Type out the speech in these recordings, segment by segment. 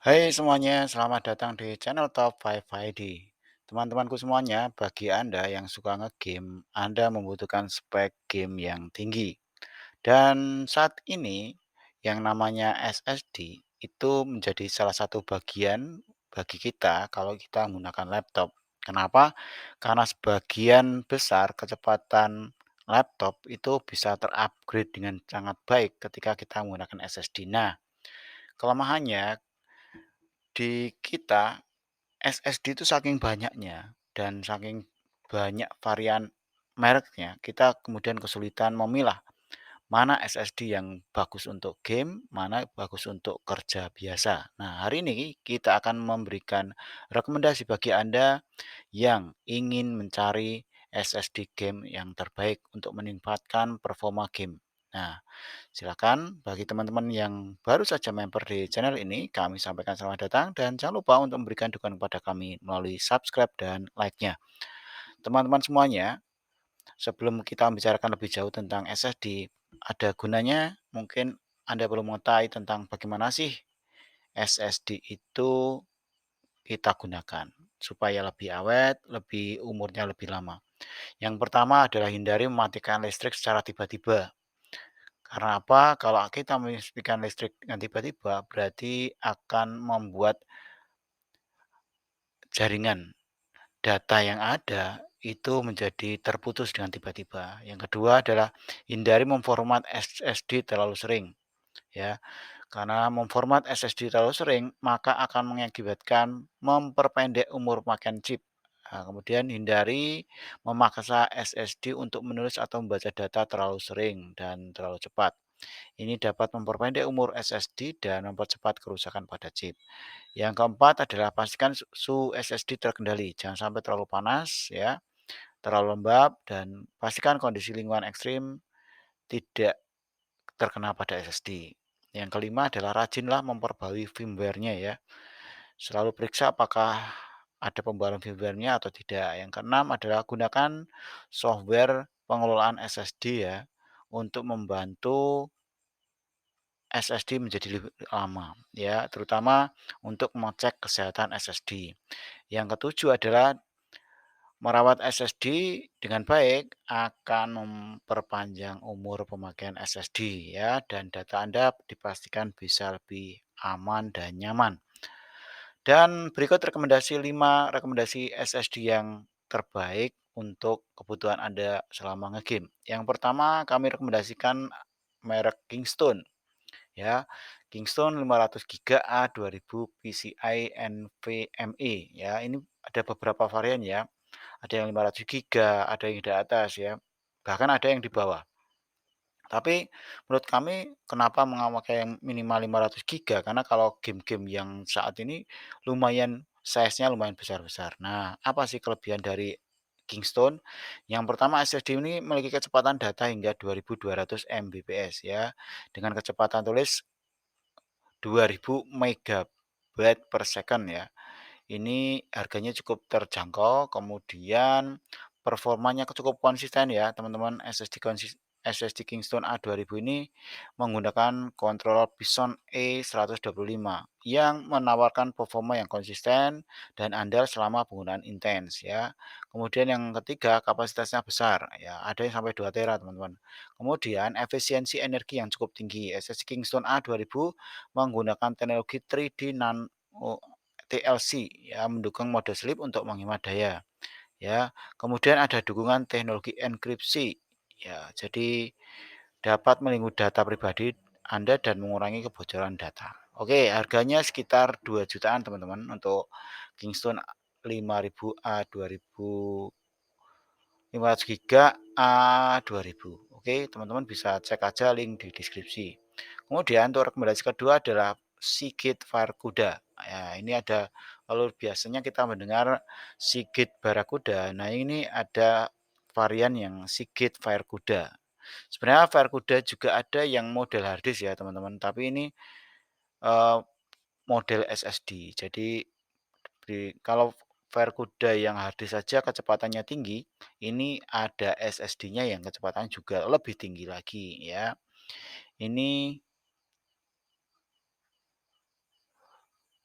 Hai semuanya, selamat datang di channel Top 5 ID. Teman-temanku semuanya, bagi Anda yang suka ngegame, Anda membutuhkan spek game yang tinggi. Dan saat ini, yang namanya SSD itu menjadi salah satu bagian bagi kita kalau kita menggunakan laptop. Kenapa? Karena sebagian besar kecepatan laptop itu bisa terupgrade dengan sangat baik ketika kita menggunakan SSD. Nah, kelemahannya di kita SSD itu saking banyaknya dan saking banyak varian mereknya, kita kemudian kesulitan memilah mana SSD yang bagus untuk game, mana bagus untuk kerja biasa. Nah, hari ini kita akan memberikan rekomendasi bagi Anda yang ingin mencari SSD game yang terbaik untuk meningkatkan performa game. Nah, silakan bagi teman-teman yang baru saja member di channel ini, kami sampaikan selamat datang dan jangan lupa untuk memberikan dukungan kepada kami melalui subscribe dan like-nya. Teman-teman semuanya, sebelum kita membicarakan lebih jauh tentang SSD, ada gunanya mungkin Anda perlu mengetahui tentang bagaimana sih SSD itu kita gunakan supaya lebih awet, lebih umurnya lebih lama. Yang pertama adalah hindari mematikan listrik secara tiba-tiba. Karena apa? Kalau kita mematikan listrik dengan tiba-tiba, berarti akan membuat jaringan data yang ada itu menjadi terputus dengan tiba-tiba. Yang kedua adalah hindari memformat SSD terlalu sering, ya. Karena memformat SSD terlalu sering, maka akan mengakibatkan memperpendek umur pemakaian chip. Nah, kemudian hindari memaksa SSD untuk menulis atau membaca data terlalu sering dan terlalu cepat. Ini dapat memperpendek umur SSD dan mempercepat kerusakan pada chip. Yang keempat adalah pastikan suhu SSD terkendali, jangan sampai terlalu panas ya, terlalu lembab dan pastikan kondisi lingkungan ekstrim tidak terkena pada SSD. Yang kelima adalah rajinlah memperbarui firmware-nya ya. Selalu periksa apakah ada pembaruan firmware-nya atau tidak. Yang keenam adalah gunakan software pengelolaan SSD ya untuk membantu SSD menjadi lebih lama ya, terutama untuk mengecek kesehatan SSD. Yang ketujuh adalah merawat SSD dengan baik akan memperpanjang umur pemakaian SSD ya dan data Anda dipastikan bisa lebih aman dan nyaman. Dan berikut rekomendasi 5 rekomendasi SSD yang terbaik untuk kebutuhan Anda selama ngegame. Yang pertama kami rekomendasikan merek Kingston. Ya, Kingston 500 GB A2000 PCI NVMe ya. Ini ada beberapa varian ya. Ada yang 500 GB, ada yang di atas ya. Bahkan ada yang di bawah. Tapi menurut kami kenapa memakai yang minimal 500 GB? Karena kalau game-game yang saat ini lumayan size-nya lumayan besar-besar. Nah, apa sih kelebihan dari Kingston? Yang pertama SSD ini memiliki kecepatan data hingga 2200 Mbps ya. Dengan kecepatan tulis 2000 megabyte per second ya. Ini harganya cukup terjangkau, kemudian performanya cukup konsisten ya teman-teman. SSD Kingston A2000 ini menggunakan kontrol Bison E125 yang menawarkan performa yang konsisten dan andal selama penggunaan intens ya. Kemudian yang ketiga kapasitasnya besar ya, ada yang sampai 2 tera teman-teman. Kemudian efisiensi energi yang cukup tinggi. SSD Kingston A2000 menggunakan teknologi 3D Nano TLC ya, mendukung mode sleep untuk menghemat daya ya. Kemudian ada dukungan teknologi enkripsi ya. Jadi dapat melindungi data pribadi Anda dan mengurangi kebocoran data. Oke, harganya sekitar 2 jutaan teman-teman untuk Kingston 5000 A2000 500 giga A2000. Oke, teman-teman bisa cek aja link di deskripsi. Kemudian untuk rekomendasi kedua adalah Seagate Barracuda. Ya, ini ada kalau biasanya kita mendengar Seagate Barracuda. Nah, ini ada varian yang Seagate Barracuda. Sebenarnya Barracuda juga ada yang model harddisk ya, teman-teman. Tapi ini eh, model SSD. Jadi kalau Verkuda yang harddisk saja kecepatannya tinggi, ini ada SSD-nya yang kecepatannya juga lebih tinggi lagi ya. Ini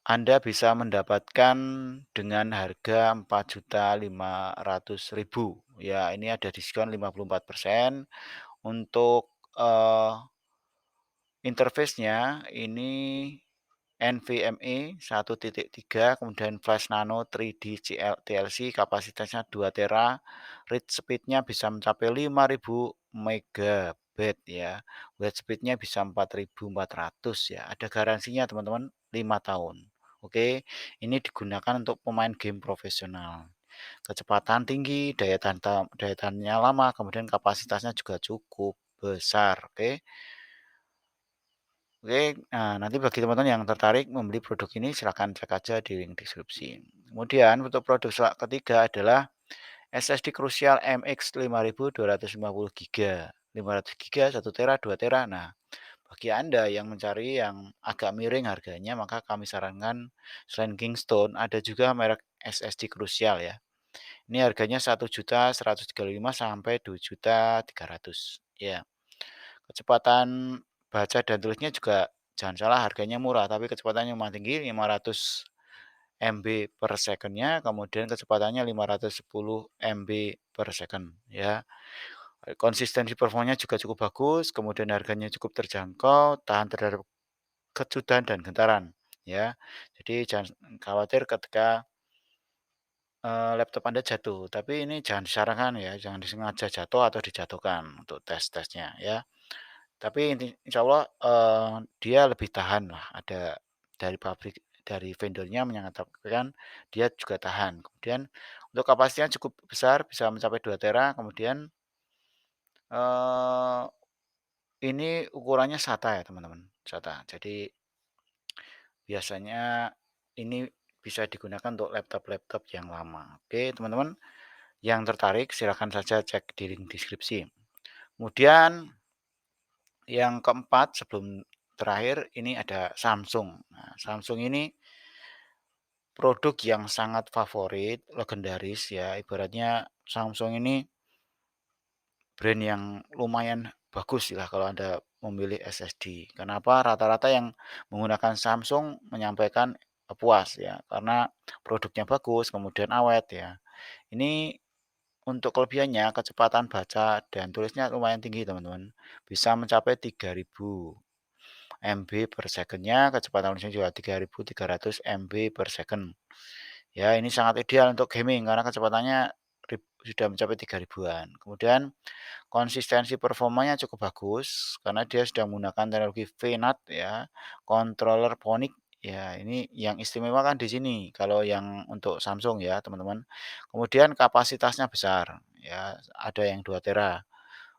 Anda bisa mendapatkan dengan harga 4.500.000. Ya, ini ada diskon 54%. Untuk, interface-nya ini NVMe 1.3, kemudian flash nano 3D TLC, kapasitasnya 2 tera, read speed-nya bisa mencapai 5.000 megabit ya, write speed-nya bisa 4.400 ya, ada garansinya teman-teman 5 tahun. Oke, ini digunakan untuk pemain game profesional. Kecepatan tinggi, daya tahannya lama, kemudian kapasitasnya juga cukup besar, oke. Oke, nah nanti bagi teman-teman yang tertarik membeli produk ini silakan cek aja di link deskripsi. Kemudian untuk produk ketiga adalah SSD Crucial MX 5250 GB, 500 GB, 1 tera, 2 tera. Nah, bagi Anda yang mencari yang agak miring harganya, maka kami sarankan selain Kingston ada juga merek SSD Crucial ya. Ini harganya 1.135.000 sampai 2.300.000 ya. Kecepatan baca dan tulisnya juga jangan salah harganya murah, tapi kecepatannya lumayan tinggi 500 MB per second-nya, kemudian kecepatannya 510 MB per second ya. Konsistensi performanya juga cukup bagus, kemudian harganya cukup terjangkau, tahan terhadap kejutan dan gentaran ya. Jadi jangan khawatir ketika laptop Anda jatuh, tapi ini jangan disarankan ya, jangan disengaja jatuh atau dijatuhkan untuk tes-tesnya ya. Tapi insyaallah, dia lebih tahan lah, ada dari pabrik dari vendornya menyatakan dia juga tahan. Kemudian untuk kapasitasnya cukup besar, bisa mencapai 2 tera, kemudian, eee, ini ukurannya SATA ya teman-teman, SATA. Jadi biasanya ini bisa digunakan untuk laptop-laptop yang lama. Oke teman-teman, yang tertarik silahkan saja cek di link deskripsi. Kemudian yang keempat sebelum terakhir ini ada Samsung. Nah, Samsung ini produk yang sangat favorit, legendaris ya. Ibaratnya Samsung ini brand yang lumayan bagus lah kalau Anda memilih SSD. Kenapa? Rata-rata yang menggunakan Samsung menyampaikan puas ya, karena produknya bagus, kemudian awet ya. Ini untuk kelebihannya kecepatan baca dan tulisnya lumayan tinggi teman-teman. Bisa mencapai 3.000 MB per second-nya, kecepatan tulisnya juga 3.300 MB per second. Ya, ini sangat ideal untuk gaming karena kecepatannya sudah mencapai 3.000-an. Kemudian konsistensi performanya cukup bagus karena dia sudah menggunakan teknologi VNAT ya, controller Phonik. Ya, ini yang istimewa kan di sini kalau yang untuk Samsung ya, teman-teman. Kemudian kapasitasnya besar ya, ada yang 2 tera.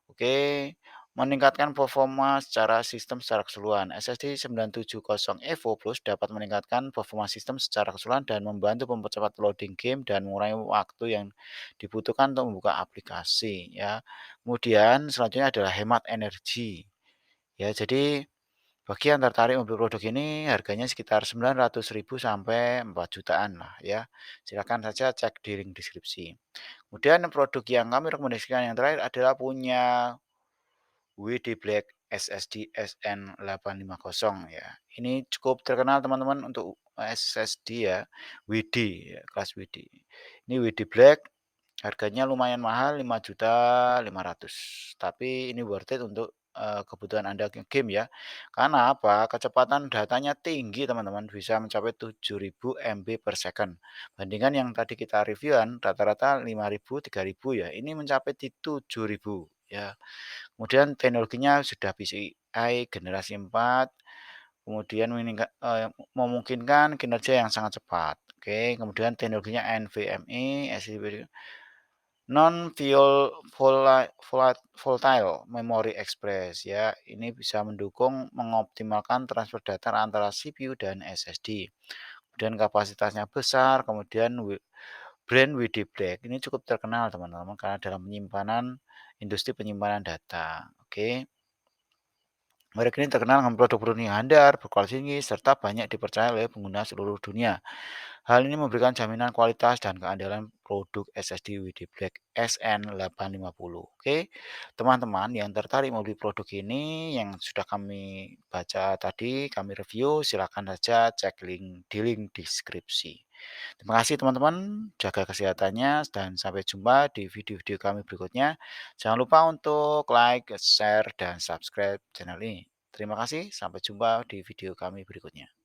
Oke, meningkatkan performa secara keseluruhan. SSD 970 Evo Plus dapat meningkatkan performa sistem secara keseluruhan dan membantu mempercepat loading game dan mengurangi waktu yang dibutuhkan untuk membuka aplikasi ya. Kemudian selanjutnya adalah hemat energi. Ya, jadi bagi yang tertarik membeli produk ini harganya sekitar 900.000 sampai 4 jutaan lah ya. Silakan saja cek di link deskripsi. Kemudian produk yang kami rekomendasikan yang terakhir adalah punya WD Black SSD SN850 ya. Ini cukup terkenal teman-teman untuk SSD ya, WD ya, kelas WD. Ini WD Black harganya lumayan mahal 5.500.000, tapi ini worth it untuk, kebutuhan Anda game ya. Karena apa? Kecepatan datanya tinggi teman-teman, bisa mencapai 7.000 MB per second. Bandingkan yang tadi kita review-an rata-rata 5.000, 3.000 ya, ini mencapai di 7.000 ya. Kemudian teknologinya sudah PCI generasi 4, kemudian memungkinkan kinerja yang sangat cepat. Oke, kemudian teknologinya NVMe, volatile memory express ya. Ini bisa mendukung mengoptimalkan transfer data antara CPU dan SSD. Kemudian kapasitasnya besar, kemudian brand WD Black ini cukup terkenal teman-teman karena dalam penyimpanan industri penyimpanan data. Oke. Merek ini terkenal dengan produk-produk yang handal, berkualitas tinggi, serta banyak dipercaya oleh pengguna seluruh dunia. Hal ini memberikan jaminan kualitas dan keandalan produk SSD WD Black SN850. Oke, teman-teman yang tertarik membeli produk ini yang sudah kami baca tadi, kami review, silakan saja cek link deskripsi. Terima kasih teman-teman, jaga kesehatannya dan sampai jumpa di video-video kami berikutnya. Jangan lupa untuk like, share, dan subscribe channel ini. Terima kasih, sampai jumpa di video kami berikutnya.